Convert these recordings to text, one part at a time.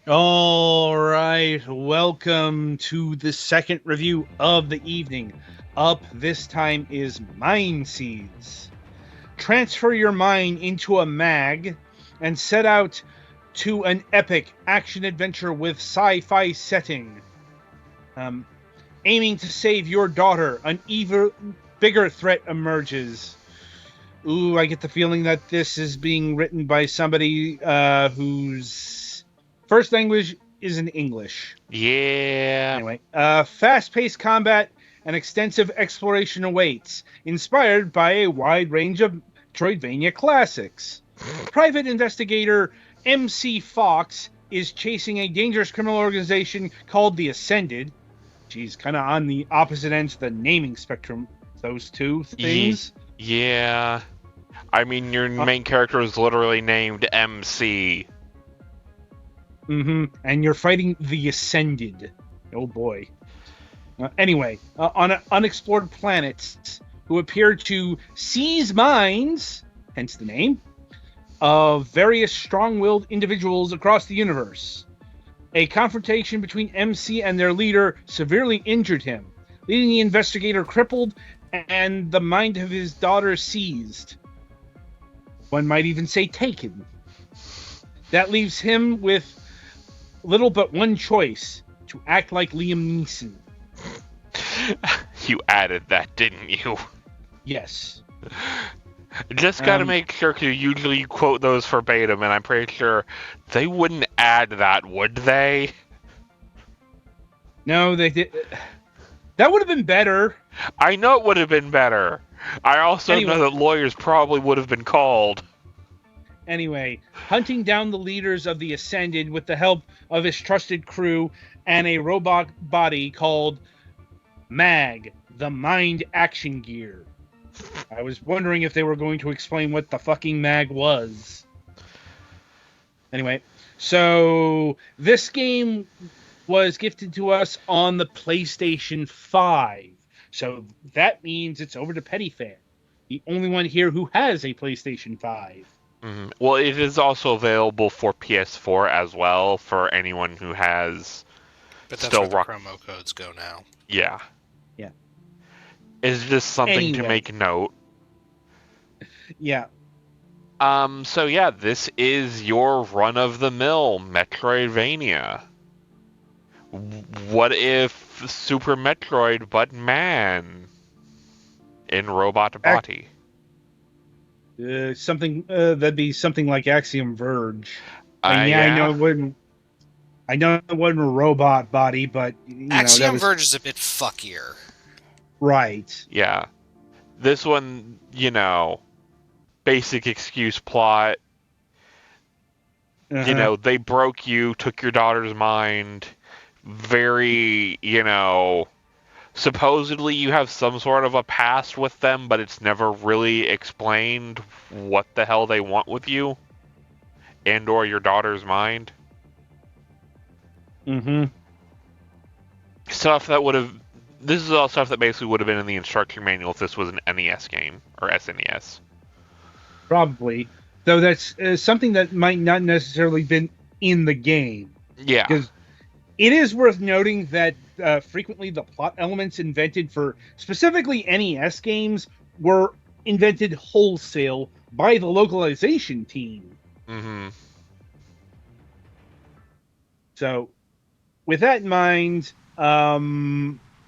All right, welcome to the second review of the evening. Up this time is MindSeize. Transfer your mind into a mag and set out to an epic action adventure with sci-fi setting. Um, Aiming to save your daughter, an even bigger threat emerges. Ooh, I get the feeling that this is being written by somebody whose first language isn't English. Yeah. Anyway, fast-paced combat and extensive exploration awaits, inspired by a wide range of Metroidvania classics. Private investigator MC Fox is chasing a dangerous criminal organization called the Ascended. She's kind of on the opposite ends of the naming spectrum, those two Ye- things. yeah. I mean, your Uh, main character is literally named MC. and you're fighting the Ascended. Oh boy. Anyway, on unexplored planets, who appear to seize minds, hence the name, of various strong-willed individuals across the universe. A confrontation between MC and their leader severely injured him, leaving the investigator crippled and the mind of his daughter seized. One might even say taken. That leaves him with little but one choice: to act like Liam Neeson. You added that, didn't you? Yes. Just gotta Um, make sure you usually quote those verbatim, and I'm pretty sure they wouldn't add that, would they? no, they did. That would have been better. I know it would have been better. I also know Anyway, that lawyers probably would have been called. anyway, hunting down the leaders of the Ascended with the help of his trusted crew and a robot body called MAG, the Mind Action Gear. I was wondering if they were going to explain what the fucking MAG was. Anyway, so this game was gifted to us on the PlayStation 5. So that means it's over to Petty Fan, the only one here who has a PlayStation 5. Well, it is also available for PS4 as well for anyone who has But that's still where the rock. promo codes go now. Yeah. Yeah. It's just something to Anyway, make note. yeah. So yeah, this is your run-of-the-mill Metroidvania. What if Super Metroid, but man, in robot body? Something that'd be something like Axiom Verge. And yeah, I know Yeah. it wouldn't. I know it wasn't a robot body, but that Axiom was Verge is a bit fuckier. right. Yeah. This one, basic excuse plot. Uh-huh. They broke you, took your daughter's mind. Very, supposedly you have some sort of a past with them, but it's never really explained what the hell they want with you and or your daughter's mind. Mm-hmm. Stuff that would have this is all stuff that basically would have been in the instruction manual if this was an NES game or SNES. Probably. Though that's something that might not necessarily been in the game, Yeah. because it is worth noting that frequently the plot elements invented for specifically NES games were invented wholesale by the localization team. Mhm. So, with that in mind,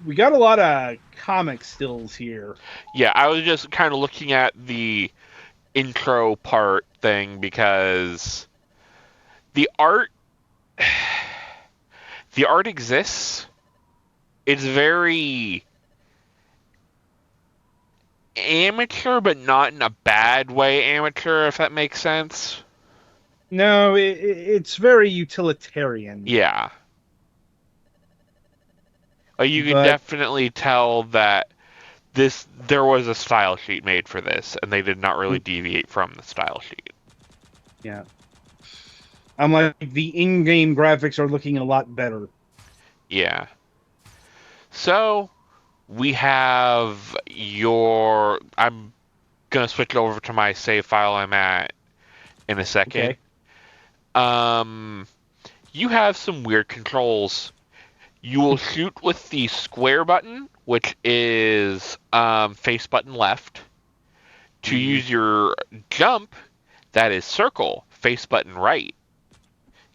we got a lot of comic stills here. Yeah, I was just kind of looking at the intro part thing because the art the art exists. It's very amateur, but not in a bad way amateur, if that makes sense. No, it's very utilitarian, Yeah. You can but definitely tell that there was a style sheet made for this, and they did not really deviate from the style sheet. yeah, I'm like the in-game graphics are looking a lot better. Yeah. So we have your. I'm gonna switch over to my save file I'm at in a second. Okay. Um, you have some weird controls. You will shoot with the square button, which is face button left. To use your jump, that is circle, face button right.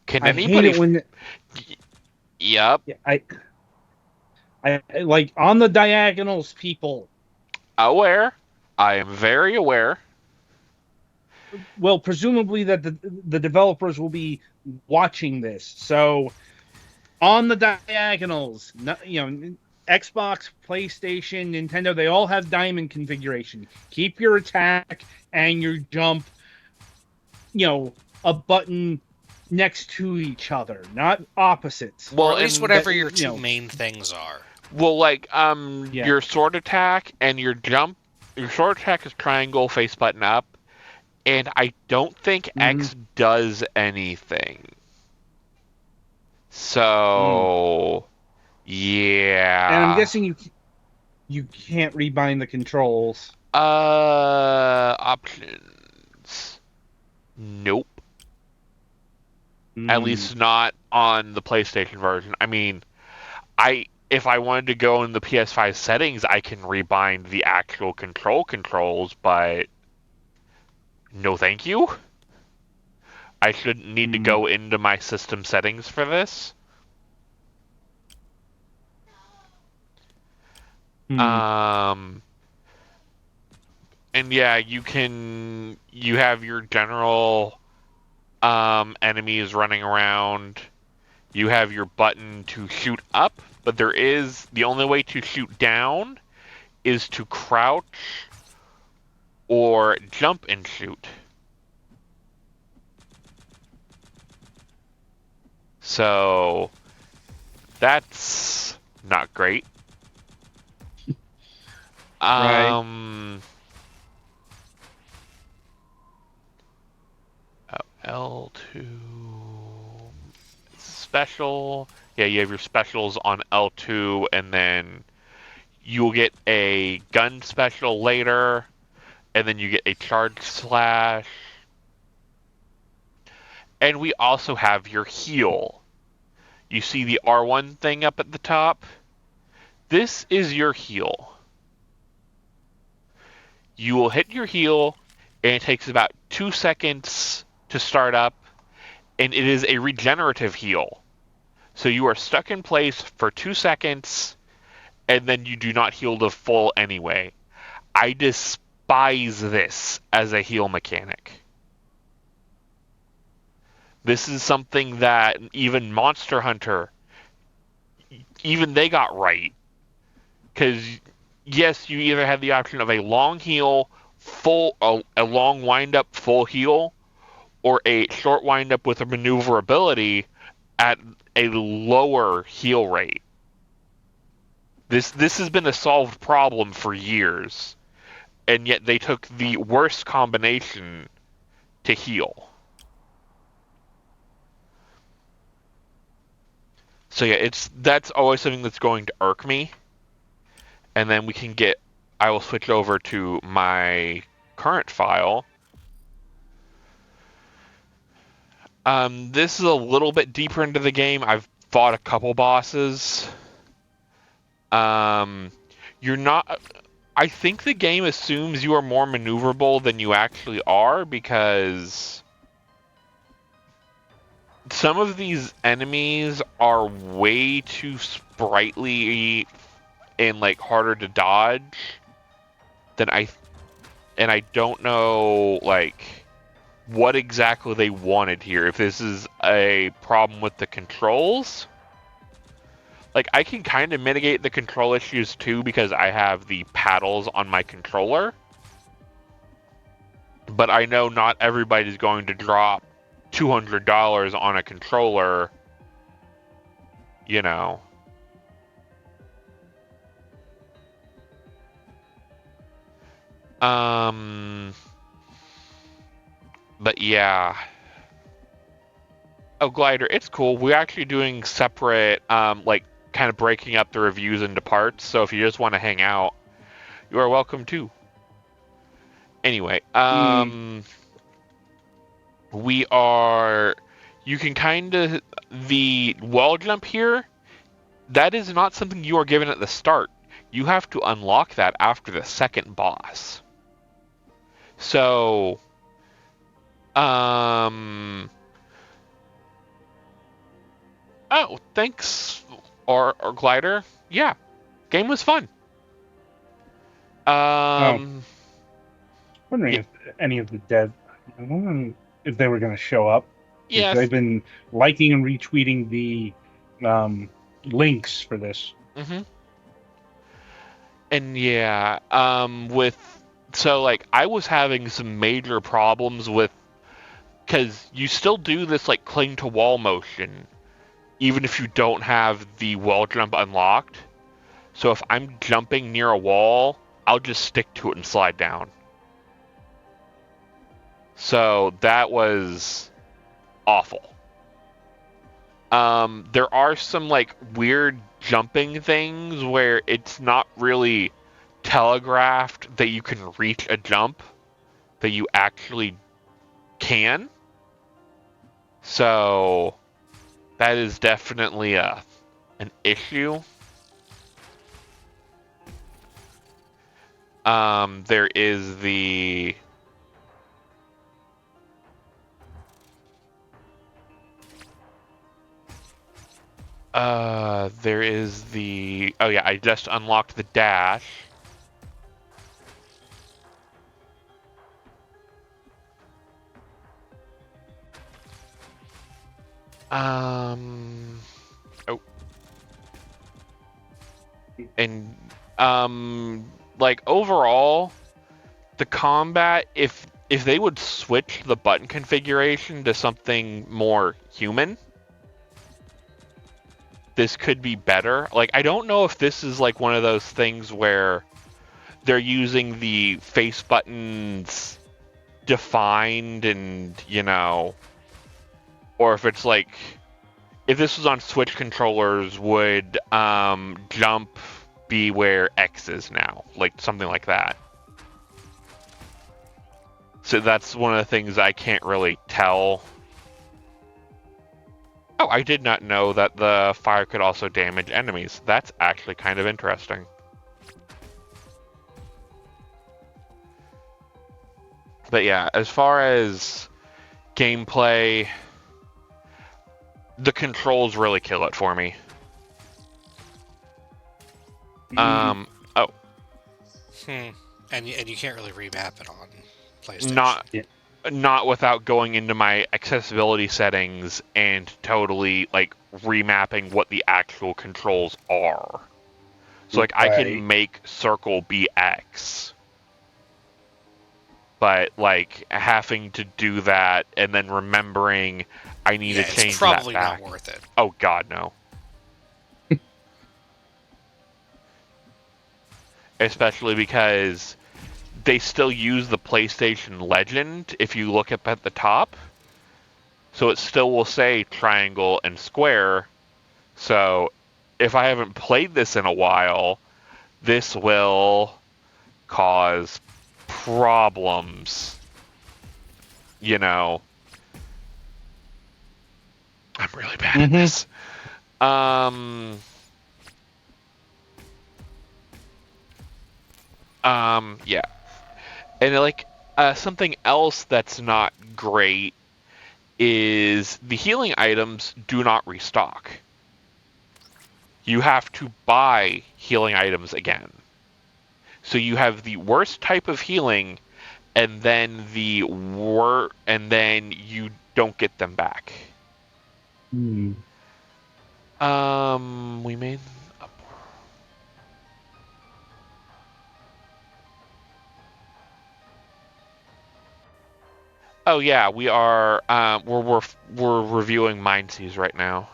Can I hate anybody? it when Yep. I like on the diagonals, people. Aware. I am very aware. Well, presumably that the developers will be watching this. So on the diagonals, Xbox, PlayStation, Nintendo, they all have diamond configuration. Keep your attack and your jump, a button next to each other, not opposites. Or at least whatever your two you know, main things are. Well, like Yeah. your sword attack and your jump. Your sword attack is triangle, face button up, and I don't think X does anything. So, yeah. And I'm guessing you can't rebind the controls. Options. Nope. At least not on the PlayStation version. I mean, if I wanted to go in the PS5 settings, I can rebind the actual controls, but no thank you. I shouldn't need to go into my system settings for this. And yeah, you have your general enemies running around. You have your button to shoot up, but the only way to shoot down is to crouch or jump and shoot. So that's not great. Right. L2 special. Yeah, you have your specials on L2, and then you'll get a gun special later, and then you get a charge slash. And we also have your heal. You see the R1 thing up at the top? This is your heal. You will hit your heal, and it takes about 2 seconds to start up, and it is a regenerative heal. So you are stuck in place for 2 seconds, and then you do not heal to full anyway. I despise this as a heal mechanic. This is something that even Monster Hunter, even they got right. Because, yes, you either had the option of a long heal, a long wind-up full heal, or a short wind-up with a maneuverability at a lower heal rate. This has been a solved problem for years, and yet they took the worst combination to heal. So yeah, that's always something that's going to irk me. And then I will switch over to my current file. This is a little bit deeper into the game. I've fought a couple bosses. You're not... I think the game assumes you are more maneuverable than you actually are, because some of these enemies are way too sprightly and harder to dodge than and I don't know what exactly they wanted here. If this is a problem with the controls, I can kind of mitigate the control issues too, because I have the paddles on my controller. But I know not everybody's going to drop $200 on a controller, But yeah. Oh, Glider, it's cool. We're actually doing separate, kind of breaking up the reviews into parts. So if you just want to hang out, you are welcome too. Anyway, you you can kind of the wall jump here. That is not something you are given at the start. You have to unlock that after the second boss. So, oh, thanks, or Glider. Yeah, game was fun. Wondering if any of the dev, I wondering if they were going to show up. Yeah, They've been liking and retweeting the links for this. Mm-hmm. And yeah, so like I was having some major problems with, because you still do this like cling to wall motion, even if you don't have the wall jump unlocked. So if I'm jumping near a wall, I'll just stick to it and slide down. So that was awful. There are some like weird jumping things where it's not really telegraphed that you can reach a jump that you actually can. So that is definitely an issue. There is the oh yeah, I just unlocked the dash. Oh. And like overall, the combat, if they would switch the button configuration to something more human, this could be better. Like, I don't know if this is like one of those things where they're using the face buttons defined and, you know, or if it's like, if this was on Switch controllers, would jump be where X is now? Like, something like that. So that's one of the things I can't really tell. Oh, I did not know that the fire could also damage enemies. That's actually kind of interesting. But yeah, as far as gameplay, the controls really kill it for me. Oh. And you can't really remap it on PlayStation. Not without going into my accessibility settings and totally like remapping what the actual controls are. So like I can make circle be X. But like having to do that and then remembering I need to change that back. It's probably not worth it. Oh god, no. Especially because they still use the PlayStation Legend if you look up at the top. So it still will say triangle and square. So if I haven't played this in a while, this will cause problems. You know. I'm really bad at this. Yeah. And like something else that's not great is the healing items do not restock. You have to buy healing items again. So you have the worst type of healing, and then and then you don't get them back. We made. Oh yeah, we are. We're reviewing MindSeize right now.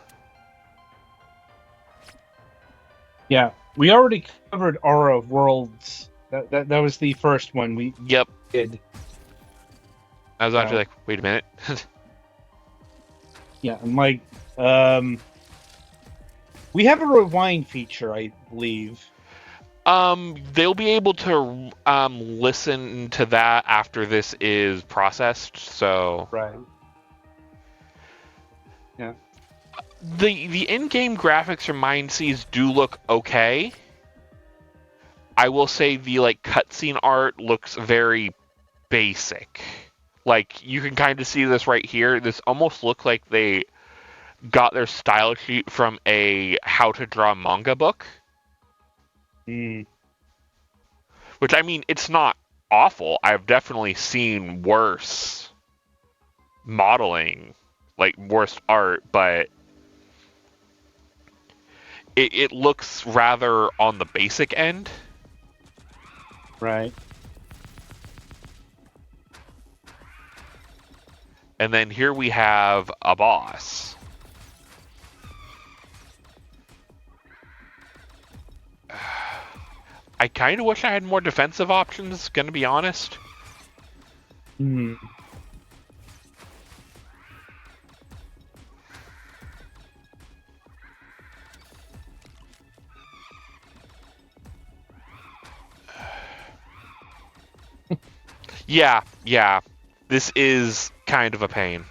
Yeah, we already covered Aura of Worlds. That was the first one we did. I was actually like, wait a minute. Yeah, I'm like, we have a rewind feature, I believe. They'll be able to listen to that after this is processed. So right. Yeah. The in-game graphics for MindSeize do look okay. I will say the cutscene art looks very basic. Like, you can kind of see this right here. This almost looks like they got their style sheet from a how to draw manga book. Mm. Which, I mean, it's not awful. I've definitely seen worse modeling, worse art, but it looks rather on the basic end. Right. And then here we have a boss. I kind of wish I had more defensive options, gonna be honest. Hmm. Yeah. This is kind of a pain.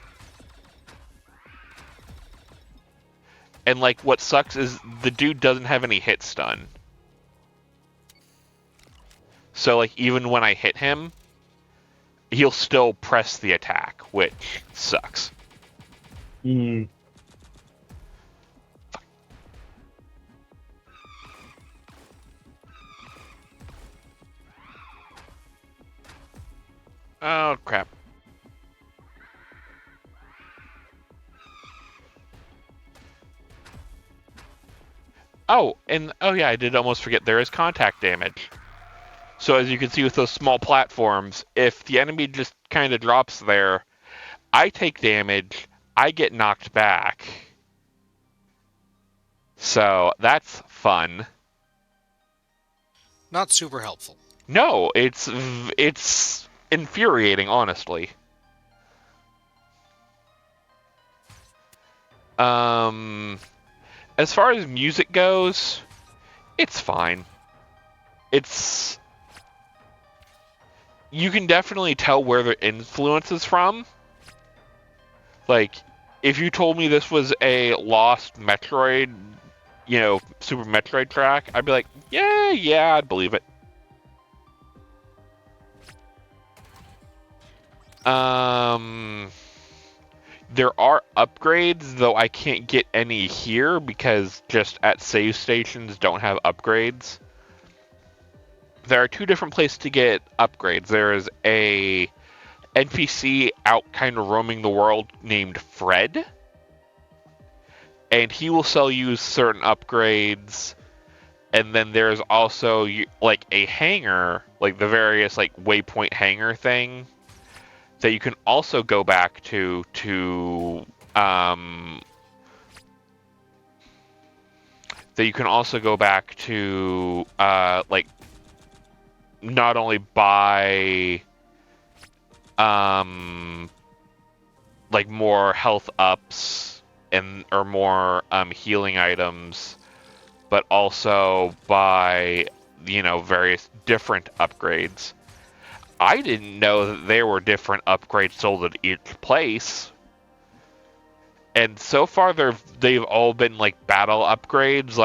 And what sucks is the dude doesn't have any hit stun. So even when I hit him, he'll still press the attack, which sucks. Hmm. Oh, crap. Oh, yeah, I did almost forget there is contact damage. So as you can see with those small platforms, if the enemy just kind of drops there, I take damage, I get knocked back. So that's fun. Not super helpful. No, it's infuriating, honestly. As far as music goes, it's fine. You can definitely tell where the influence is from. If you told me this was a Lost Metroid, Super Metroid track, I'd be like, yeah, I'd believe it. There are upgrades, though I can't get any here because just at save stations don't have upgrades. There are two different places to get upgrades. There is a NPC out kind of roaming the world named Fred, and he will sell you certain upgrades. And then there's also a hangar, the various waypoint hangar thing that you can also go back to not only buy more health ups or more healing items, but also buy various different upgrades. I didn't know that there were different upgrades sold at each place. And so far they've all been battle upgrades.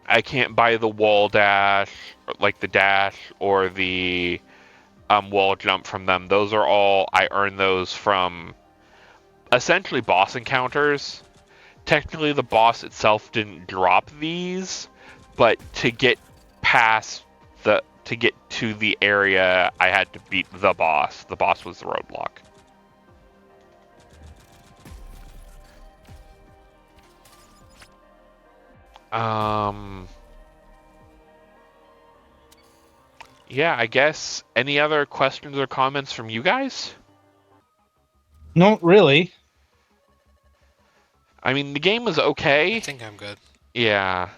I can't buy the wall dash, the dash or the wall jump from them. Those are all, I earned those from essentially boss encounters. Technically the boss itself didn't drop these, but to get to the area, I had to beat the boss. The boss was the roadblock. Yeah, I guess any other questions or comments from you guys? No, really. I mean, the game was okay. I think I'm good. Yeah.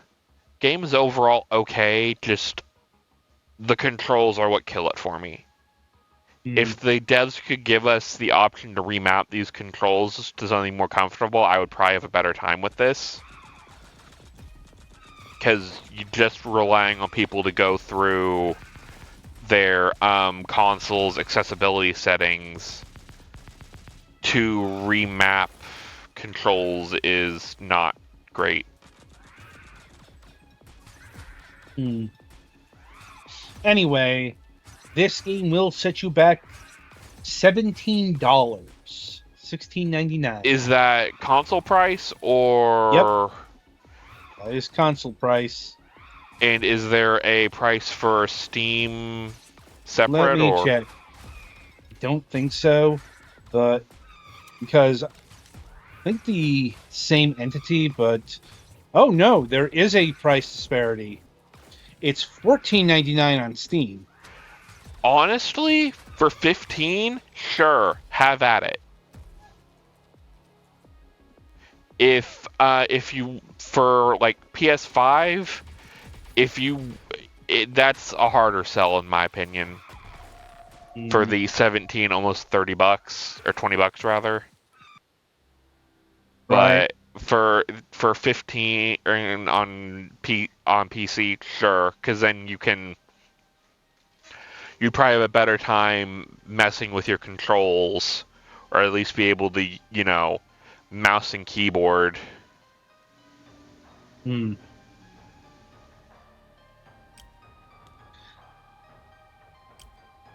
Game is overall okay, just the controls are what kill it for me. If the devs could give us the option to remap these controls to something more comfortable, I would probably have a better time with this. Because you're just relying on people to go through their console's accessibility settings to remap controls is not great. Anyway, this game will set you back $17, $16.99. Is that console price or? Yep. That is console price. And is there a price for Steam separate? Let me check. I don't think so, but because I think the same entity, but oh no, there is a price disparity. It's $14.99 on Steam. Honestly, for $15, sure, have at it. If you for like PS5, that's a harder sell in my opinion. For the 17, almost $30 or $20 rather. Right. But for 15 on PC, sure, because then you'd probably have a better time messing with your controls, or at least be able to, mouse and keyboard.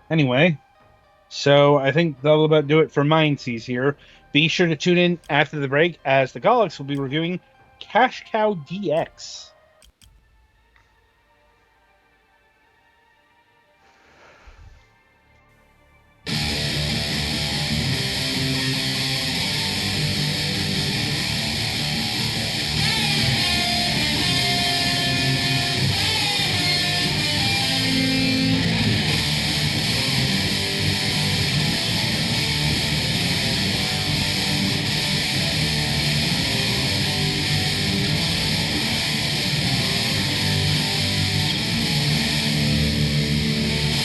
Anyway, so I think that'll about do it for MindSeize here. Be sure to tune in after the break, as the Golics will be reviewing Cash Cow DX.